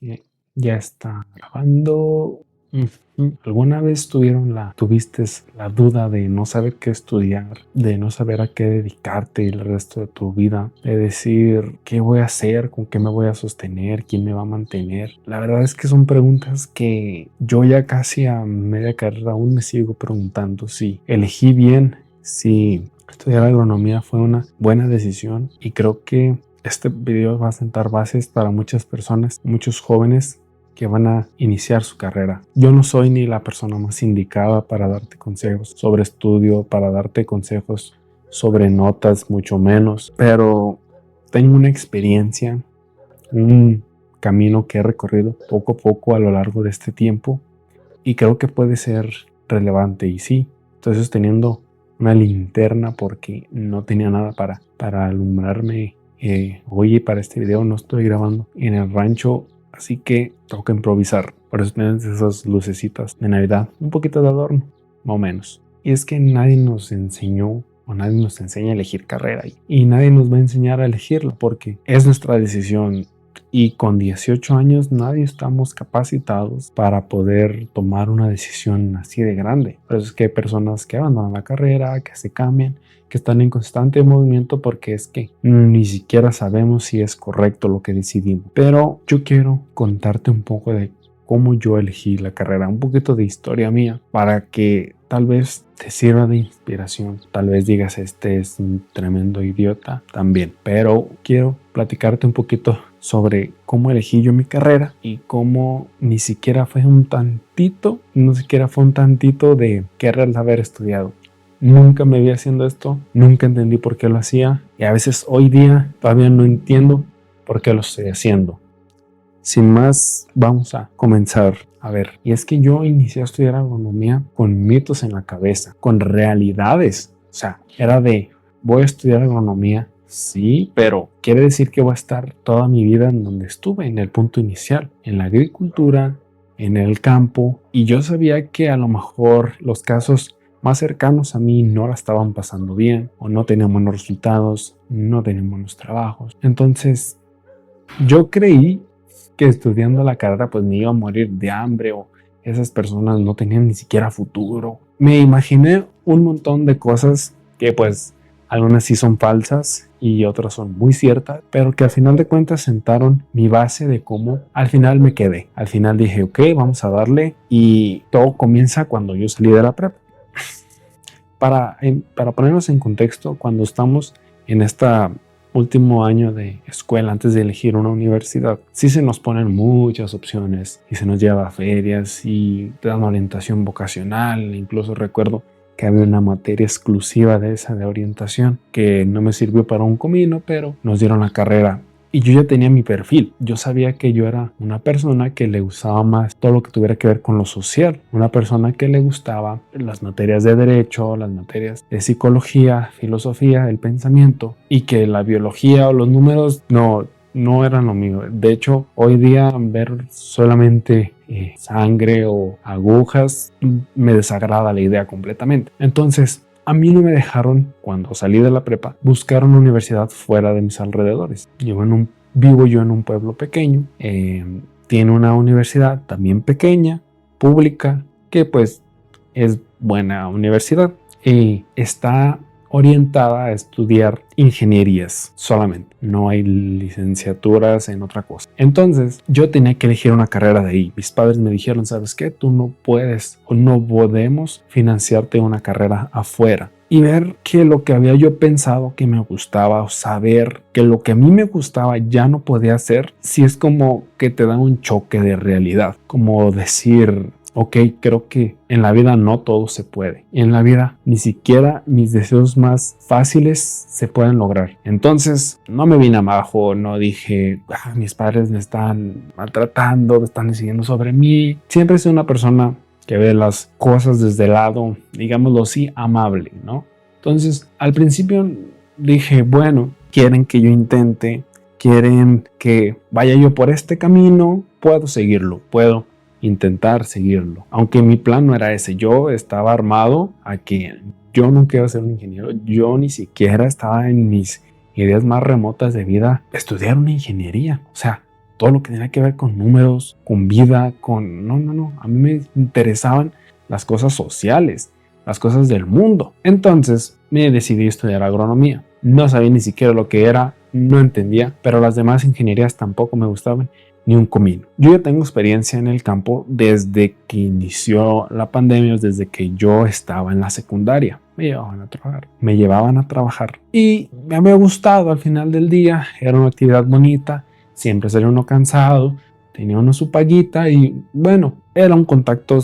Ya, ya está grabando. ¿Alguna vez tuviste la duda de no saber qué estudiar, de no saber a qué dedicarte el resto de tu vida, de decir qué voy a hacer, con qué me voy a sostener, quién me va a mantener? La verdad es que son preguntas que yo ya casi a media carrera aún me sigo preguntando si elegí bien, si estudiar agronomía fue una buena decisión, y creo que este video va a sentar bases para muchas personas, muchos jóvenes que van a iniciar su carrera. Yo no soy ni la persona más indicada para darte consejos sobre estudio, para darte consejos sobre notas, mucho menos, pero tengo una experiencia, un camino que he recorrido poco a poco a lo largo de este tiempo, y creo que puede ser relevante. Y sí, estoy sosteniendo una linterna porque no tenía nada para alumbrarme. Hoy para este video no estoy grabando en el rancho, así que tengo que improvisar. Por eso tienen esas lucecitas de Navidad, un poquito de adorno, más o menos. Y es que nadie nos enseñó o nadie nos enseña a elegir carrera, y nadie nos va a enseñar a elegirlo porque es nuestra decisión. Y con 18 años nadie estamos capacitados para poder tomar una decisión así de grande. Por eso es que hay personas que abandonan la carrera, que se cambian, que están en constante movimiento porque es que ni siquiera sabemos si es correcto lo que decidimos. Pero yo quiero contarte un poco de cómo yo elegí la carrera, un poquito de historia mía, para que tal vez te sirva de inspiración. Tal vez digas, este es un tremendo idiota también, pero quiero platicarte un poquito sobre cómo elegí yo mi carrera y cómo ni siquiera fue un tantito de querer haber estudiado. Nunca me vi haciendo esto, nunca entendí por qué lo hacía, y a veces hoy día todavía no entiendo por qué lo estoy haciendo. Sin más, vamos a comenzar. A ver, y es que yo inicié a estudiar agronomía con mitos en la cabeza, con realidades. O sea, era de, voy a estudiar agronomía, sí, pero quiere decir que voy a estar toda mi vida en donde estuve, en el punto inicial, en la agricultura, en el campo. Y yo sabía que a lo mejor los casos más cercanos a mí no la estaban pasando bien, o no tenían buenos resultados, no tenían buenos trabajos. Entonces, yo creí que estudiando la carrera pues me iba a morir de hambre, o esas personas no tenían ni siquiera futuro. Me imaginé un montón de cosas que pues algunas sí son falsas y otras son muy ciertas, pero que al final de cuentas sentaron mi base de cómo al final me quedé. Al final dije, ok, vamos a darle, y todo comienza cuando yo salí de la prepa. Para ponernos en contexto, cuando estamos en esta último año de escuela antes de elegir una universidad, sí se nos ponen muchas opciones y se nos lleva a ferias y te dan orientación vocacional. Incluso recuerdo que había una materia exclusiva de esa de orientación que no me sirvió para un comino, pero nos dieron la carrera. Y yo ya tenía mi perfil. Yo sabía que yo era una persona que le gustaba más todo lo que tuviera que ver con lo social. Una persona que le gustaba las materias de derecho, las materias de psicología, filosofía, el pensamiento, y que la biología o los números no eran lo mío. De hecho, hoy día ver solamente sangre o agujas me desagrada la idea completamente. Entonces, a mí no me dejaron, cuando salí de la prepa, buscar una universidad fuera de mis alrededores. Vivo yo en un pueblo pequeño, tiene una universidad también pequeña, pública, que pues es buena universidad, y está orientada a estudiar ingenierías solamente. No hay licenciaturas en otra cosa. Entonces yo tenía que elegir una carrera de ahí. Mis padres me dijeron, ¿sabes qué? Tú no puedes o no podemos financiarte una carrera afuera. Y ver que lo que había yo pensado que me gustaba, o saber que lo que a mí me gustaba ya no podía hacer, sí es como que te da un choque de realidad. Como decir, ok, creo que en la vida no todo se puede. En la vida ni siquiera mis deseos más fáciles se pueden lograr. Entonces no me vine abajo, no dije, mis padres me están maltratando, me están decidiendo sobre mí. Siempre soy una persona que ve las cosas desde el lado, digámoslo así, amable, ¿no? Entonces al principio dije, bueno, quieren que yo intente, quieren que vaya yo por este camino, puedo seguirlo, puedo intentar seguirlo. Aunque mi plan no era ese, yo estaba armado a que yo nunca iba a ser un ingeniero. Yo ni siquiera estaba en mis ideas más remotas de vida estudiar una ingeniería. O sea, todo lo que tenía que ver con números, con vida, no. A mí me interesaban las cosas sociales, las cosas del mundo. Entonces me decidí a estudiar agronomía. No sabía ni siquiera lo que era, no entendía, pero las demás ingenierías tampoco me gustaban ni un comino. Yo ya tengo experiencia en el campo desde que inició la pandemia, desde que yo estaba en la secundaria. Me llevaban a trabajar y me había gustado. Al final del día era una actividad bonita, siempre salía uno cansado, tenía uno su paguita y bueno, era un contacto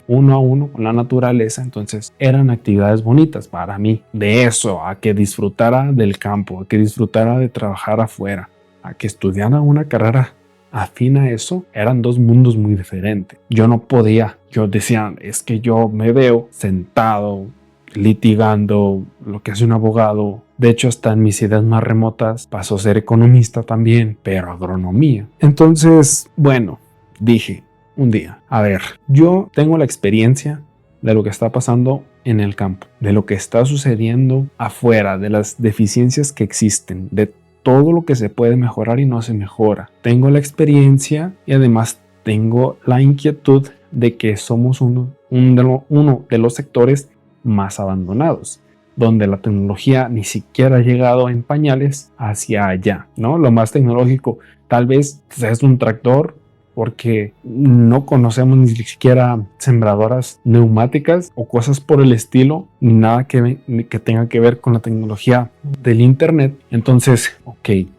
uno a uno con la naturaleza. Entonces eran actividades bonitas para mí. De eso a que disfrutara del campo, a que disfrutara de trabajar afuera, a que estudiara una carrera afín a eso, eran dos mundos muy diferentes. Yo no podía, yo decía, es que yo me veo sentado litigando lo que hace un abogado. De hecho, hasta en mis ideas más remotas pasó a ser economista también, pero agronomía. Entonces, bueno, dije un día, a ver, yo tengo la experiencia de lo que está pasando en el campo, de lo que está sucediendo afuera, de las deficiencias que existen, de todo lo que se puede mejorar y no se mejora. Tengo la experiencia y además tengo la inquietud de que somos uno de los sectores más abandonados, donde la tecnología ni siquiera ha llegado en pañales hacia allá, ¿no? Lo más tecnológico tal vez es un tractor, porque no conocemos ni siquiera sembradoras neumáticas o cosas por el estilo, nada que tenga que ver con la tecnología del internet. Entonces,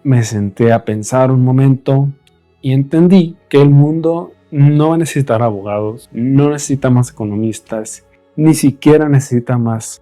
me senté a pensar un momento y entendí que el mundo no va a necesitar abogados, no necesita más economistas, ni siquiera necesita más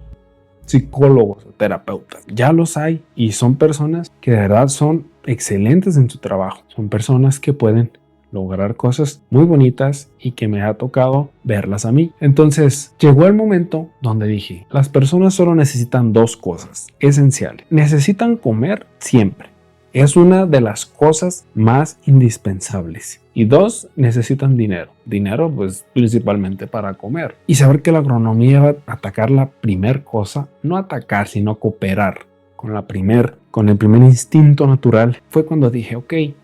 psicólogos o terapeutas. Ya los hay y son personas que de verdad son excelentes en su trabajo. Son personas que pueden lograr cosas muy bonitas y que me ha tocado verlas a mí. Entonces llegó el momento donde dije, las personas solo necesitan dos cosas esenciales. Necesitan comer siempre. Es una de las cosas más indispensables. Y dos, necesitan dinero. Dinero, pues, principalmente para comer. Y saber que la agronomía va a atacar la primer cosa, no atacar, sino cooperar con el primer instinto natural, fue cuando dije,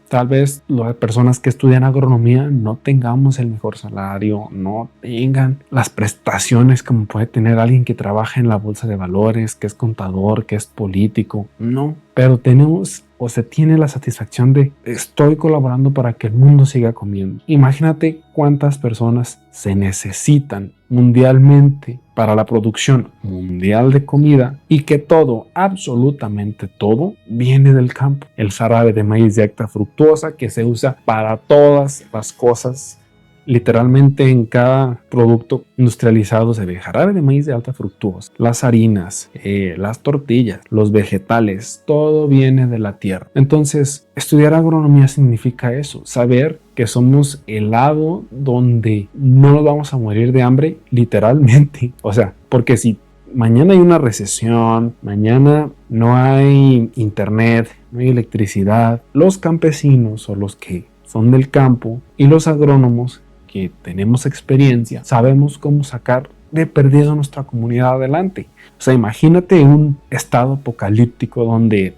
tal vez las personas que estudian agronomía no tengamos el mejor salario, no tengan las prestaciones como puede tener alguien que trabaja en la bolsa de valores, que es contador, que es político, no, pero tenemos o se tiene la satisfacción de estoy colaborando para que el mundo siga comiendo. Imagínate cuántas personas se necesitan mundialmente para la producción mundial de comida y que todo, absolutamente todo, viene del campo. El jarabe de maíz de alta fructuosa que se usa para todas las cosas. Literalmente en cada producto industrializado se ve jarabe de maíz de alta fructuosa. Las harinas, las tortillas, los vegetales, todo viene de la tierra. Entonces, estudiar agronomía significa eso, saber que somos el lado donde no nos vamos a morir de hambre, literalmente. O sea, porque si mañana hay una recesión, mañana no hay internet, no hay electricidad, los campesinos o los que son del campo y los agrónomos que tenemos experiencia, sabemos cómo sacar de perdido nuestra comunidad adelante. O sea, imagínate un estado apocalíptico donde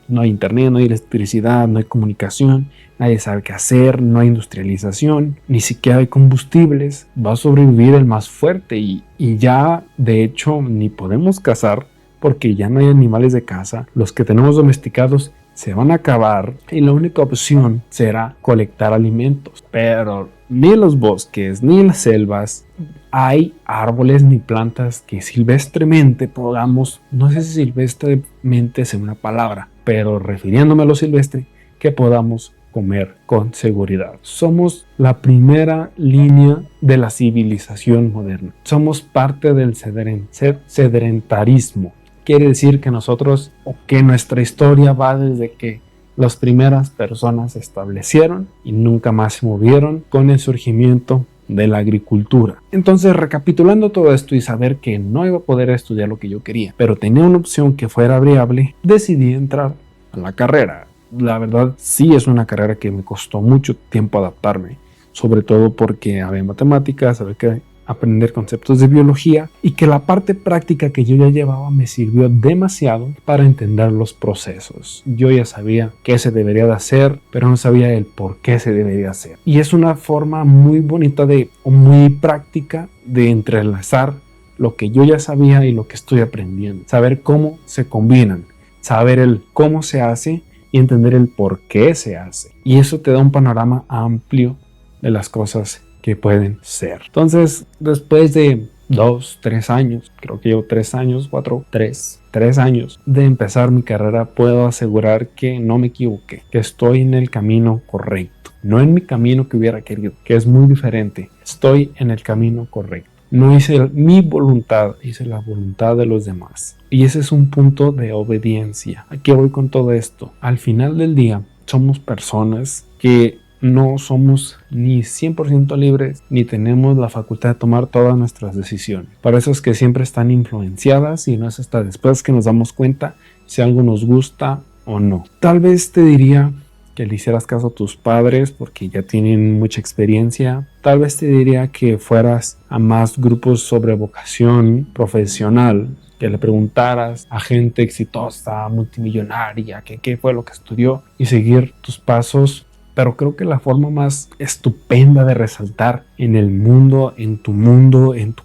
no hay internet, no hay electricidad, no hay comunicación, nadie sabe qué hacer, no hay industrialización, ni siquiera hay combustibles. Va a sobrevivir el más fuerte y ya de hecho ni podemos cazar porque ya no hay animales de caza. Los que tenemos domesticados se van a acabar y la única opción será colectar alimentos. Pero ni los bosques ni las selvas hay árboles ni plantas que silvestremente podamos, no sé si silvestremente es una palabra, pero refiriéndome a lo silvestre, que podamos comer con seguridad. Somos la primera línea de la civilización moderna. Somos parte del sedentarismo. Quiere decir que nosotros, o que nuestra historia va desde que las primeras personas se establecieron y nunca más se movieron con el surgimiento de la agricultura. Entonces, recapitulando todo esto y saber que no iba a poder estudiar lo que yo quería, pero tenía una opción que fuera viable, decidí entrar a la carrera. La verdad, sí es una carrera que me costó mucho tiempo adaptarme, sobre todo porque había matemáticas, había que aprender conceptos de biología y que la parte práctica que yo ya llevaba me sirvió demasiado para entender los procesos. Yo ya sabía qué se debería de hacer, pero no sabía el por qué se debería hacer. Y es una forma muy bonita o muy práctica de entrelazar lo que yo ya sabía y lo que estoy aprendiendo. Saber cómo se combinan, saber el cómo se hace y entender el por qué se hace. Y eso te da un panorama amplio de las cosas que pueden ser. Entonces, después de 2, 3 años, creo que llevo 3 años, 3 años de empezar mi carrera, puedo asegurar que no me equivoqué, que estoy en el camino correcto. No en mi camino que hubiera querido, que es muy diferente. Estoy en el camino correcto. No hice mi voluntad, hice la voluntad de los demás. Y ese es un punto de obediencia. ¿A qué voy con todo esto? Al final del día, somos personas que no somos ni 100% libres, ni tenemos la facultad de tomar todas nuestras decisiones. Por eso es que siempre están influenciadas y no es hasta después que nos damos cuenta si algo nos gusta o no. Tal vez te diría que le hicieras caso a tus padres porque ya tienen mucha experiencia. Tal vez te diría que fueras a más grupos sobre vocación profesional, que le preguntaras a gente exitosa, multimillonaria, que qué fue lo que estudió y seguir tus pasos. Pero creo que la forma más estupenda de resaltar en el mundo, en tu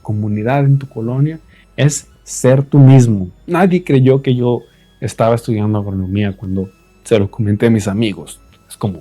comunidad, en tu colonia, es ser tú mismo. Nadie creyó que yo estaba estudiando agronomía cuando se lo comenté a mis amigos. Es como,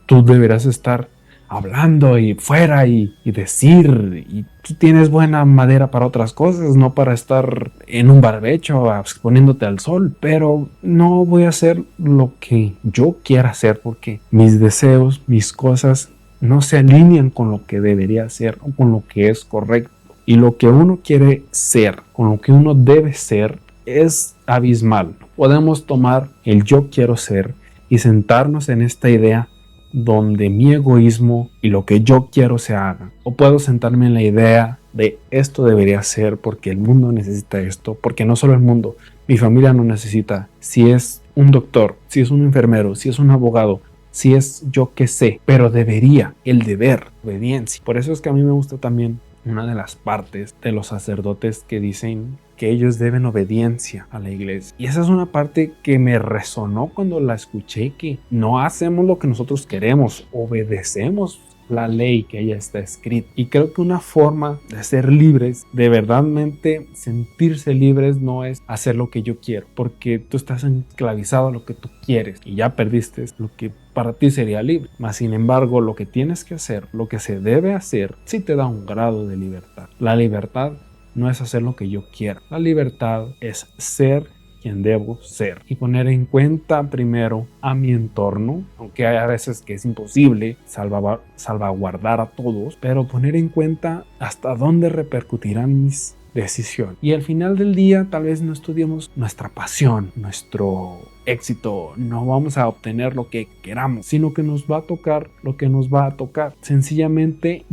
tú deberás estar hablando y fuera y decir, y tú tienes buena madera para otras cosas, no para estar en un barbecho exponiéndote al sol. Pero no voy a hacer lo que yo quiera hacer porque mis deseos, mis cosas no se alinean con lo que debería ser o con lo que es correcto. Y lo que uno quiere ser, con lo que uno debe ser, es abismal. Podemos tomar el yo quiero ser y sentarnos en esta idea donde mi egoísmo y lo que yo quiero se haga. O puedo sentarme en la idea de esto debería ser porque el mundo necesita esto, porque no solo el mundo, mi familia no necesita. Si es un doctor, si es un enfermero, si es un abogado, si es yo que sé, pero debería, el deber, obediencia. Por eso es que a mí me gusta también una de las partes de los sacerdotes que dicen que ellos deben obediencia a la iglesia. Y esa es una parte que me resonó cuando la escuché, que no hacemos lo que nosotros queremos, obedecemos la ley que ya está escrita. Y creo que una forma de ser libres, de verdaderamente sentirse libres, no es hacer lo que yo quiero, porque tú estás esclavizado a lo que tú quieres y ya perdiste lo que para ti sería libre. Mas sin embargo, lo que tienes que hacer, lo que se debe hacer, sí te da un grado de libertad. La libertad no es hacer lo que yo quiero. La libertad es ser quien debo ser y poner en cuenta primero a mi entorno, aunque hay a veces que es imposible salvaguardar a todos, pero poner en cuenta hasta dónde repercutirán mis decisiones. Y al final del día tal vez no estudiemos nuestra pasión, nuestro éxito, no vamos a obtener lo que queramos, sino que nos va a tocar lo que nos va a tocar. Sencillamente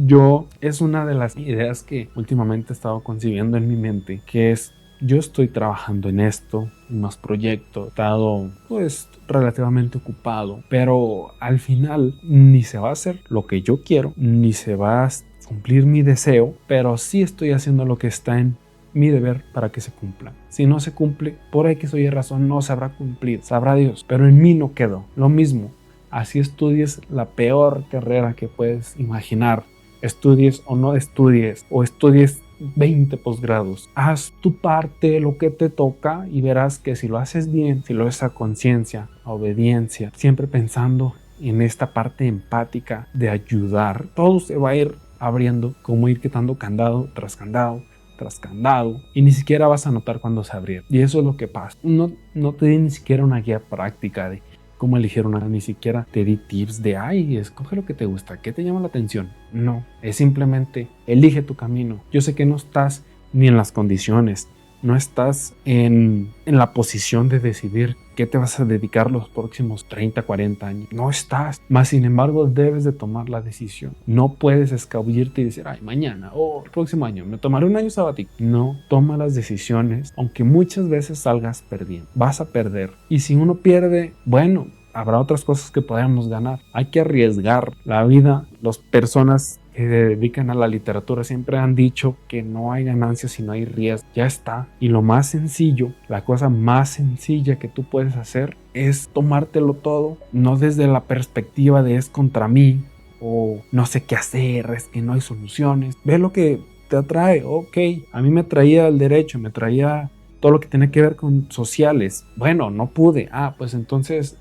es una de las ideas que últimamente he estado concibiendo en mi mente, que es: yo estoy trabajando en esto, en más proyectos, he estado pues relativamente ocupado, pero al final ni se va a hacer lo que yo quiero, ni se va a cumplir mi deseo, pero sí estoy haciendo lo que está en mi deber para que se cumpla. Si no se cumple, por ahí que soy razón, no se habrá cumplido, sabrá Dios, pero en mí no quedó. Lo mismo, así estudies la peor carrera que puedes imaginar, estudies o no estudies, o estudies 20 posgrados, haz tu parte, lo que te toca, y verás que si lo haces bien, si lo haces a conciencia, a obediencia, siempre pensando en esta parte empática de ayudar, todo se va a ir abriendo, como ir quitando candado tras candado tras candado, y ni siquiera vas a notar cuando se abrió. Y eso es lo que pasa. No te di ni siquiera una guía práctica de cómo elegir una, ni siquiera te di tips de escoge lo que te gusta, qué te llama la atención. No, es simplemente elige tu camino. Yo sé que no estás ni en las condiciones, no estás en la posición de decidir qué te vas a dedicar los próximos 30, 40 años. No estás. Mas sin embargo, debes de tomar la decisión. No puedes escabullirte y decir, mañana o el próximo año me tomaré un año sabático. No, toma las decisiones, aunque muchas veces salgas perdiendo. Vas a perder. Y si uno pierde, bueno, habrá otras cosas que podamos ganar. Hay que arriesgar la vida. Las personas que se dedican a la literatura siempre han dicho que no hay ganancias si no hay riesgo. Ya está. Y lo más sencillo, la cosa más sencilla que tú puedes hacer es tomártelo todo, no desde la perspectiva de es contra mí o no sé qué hacer, es que no hay soluciones. Ve lo que te atrae. Ok, a mí me atraía el derecho, me atraía todo lo que tiene que ver con sociales. Bueno, no pude. Pues entonces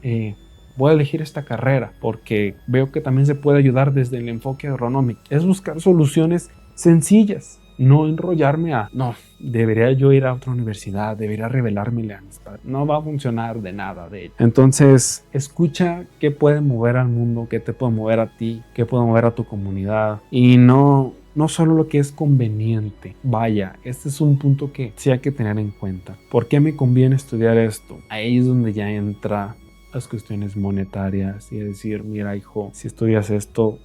voy a elegir esta carrera porque veo que también se puede ayudar desde el enfoque agronómico. Es buscar soluciones sencillas, no enrollarme no, debería yo ir a otra universidad, debería revelármele a mis padres. No va a funcionar de nada de ello. Entonces, escucha qué puede mover al mundo, qué te puede mover a ti, qué puede mover a tu comunidad y no solo lo que es conveniente. Vaya, este es un punto que sí hay que tener en cuenta. ¿Por qué me conviene estudiar esto? Ahí es donde ya entra las cuestiones monetarias y decir, mira hijo, si estudias esto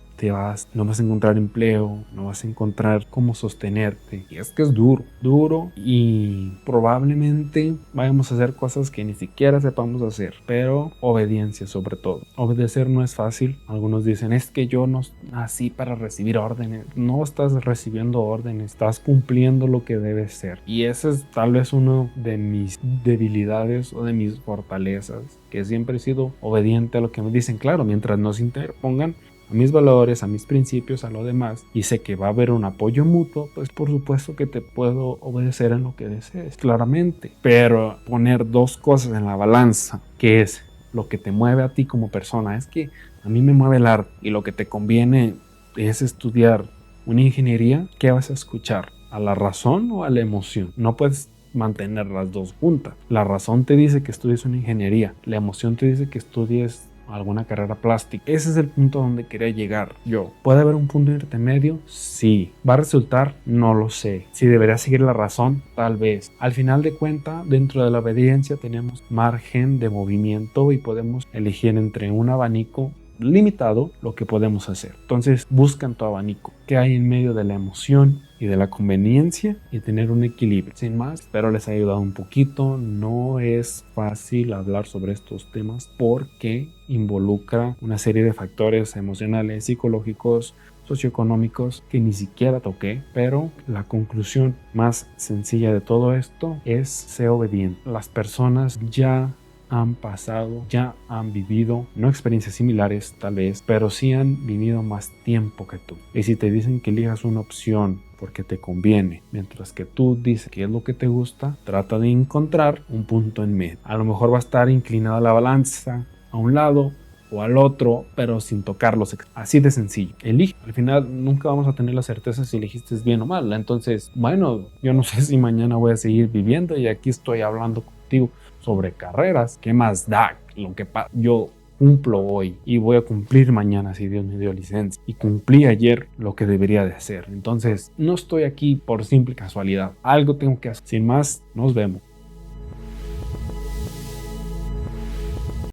no vas a encontrar empleo, no vas a encontrar cómo sostenerte. Y es que es duro y probablemente vayamos a hacer cosas que ni siquiera sepamos hacer, pero obediencia sobre todo. Obedecer no es fácil. Algunos dicen, es que yo no nací para recibir órdenes. No estás recibiendo órdenes, estás cumpliendo lo que debe ser. Y ese es tal vez uno de mis debilidades o de mis fortalezas, que siempre he sido obediente a lo que me dicen. Claro, mientras no se interpongan a mis valores, a mis principios, a lo demás, y sé que va a haber un apoyo mutuo, pues por supuesto que te puedo obedecer en lo que desees, claramente. Pero poner dos cosas en la balanza, que es lo que te mueve a ti como persona, es que a mí me mueve el arte y lo que te conviene es estudiar una ingeniería, ¿qué vas a escuchar? ¿A la razón o a la emoción? No puedes mantener las dos juntas. La razón te dice que estudies una ingeniería, la emoción te dice que estudies alguna carrera plástica. Ese es el punto donde quería llegar yo. ¿Puede haber un punto intermedio? Sí. ¿Va a resultar? No lo sé. Si debería seguir la razón, tal vez. Al final de cuentas, dentro de la obediencia tenemos margen de movimiento y podemos elegir entre un abanico limitado lo que podemos hacer. Entonces busca en tu abanico qué hay en medio de la emoción y de la conveniencia y tener un equilibrio. Sin más, espero les haya ayudado un poquito. No es fácil hablar sobre estos temas porque involucra una serie de factores emocionales, psicológicos, socioeconómicos que ni siquiera toqué, pero la conclusión más sencilla de todo esto es ser obediente. Las personas ya han pasado, ya han vivido, no experiencias similares tal vez, pero sí han vivido más tiempo que tú. Y si te dicen que elijas una opción porque te conviene, mientras que tú dices que es lo que te gusta, trata de encontrar un punto en medio. A lo mejor va a estar inclinada la balanza a un lado o al otro, pero sin tocarlos. Así de sencillo. Elige. Al final nunca vamos a tener la certeza si elegiste bien o mal. Entonces, bueno, yo no sé si mañana voy a seguir viviendo y aquí estoy hablando contigo sobre carreras. ¿Qué más da? Lo que yo cumplo hoy y voy a cumplir mañana si Dios me dio licencia, y cumplí ayer lo que debería de hacer. Entonces no estoy aquí por simple casualidad, algo tengo que hacer. Sin más, nos vemos.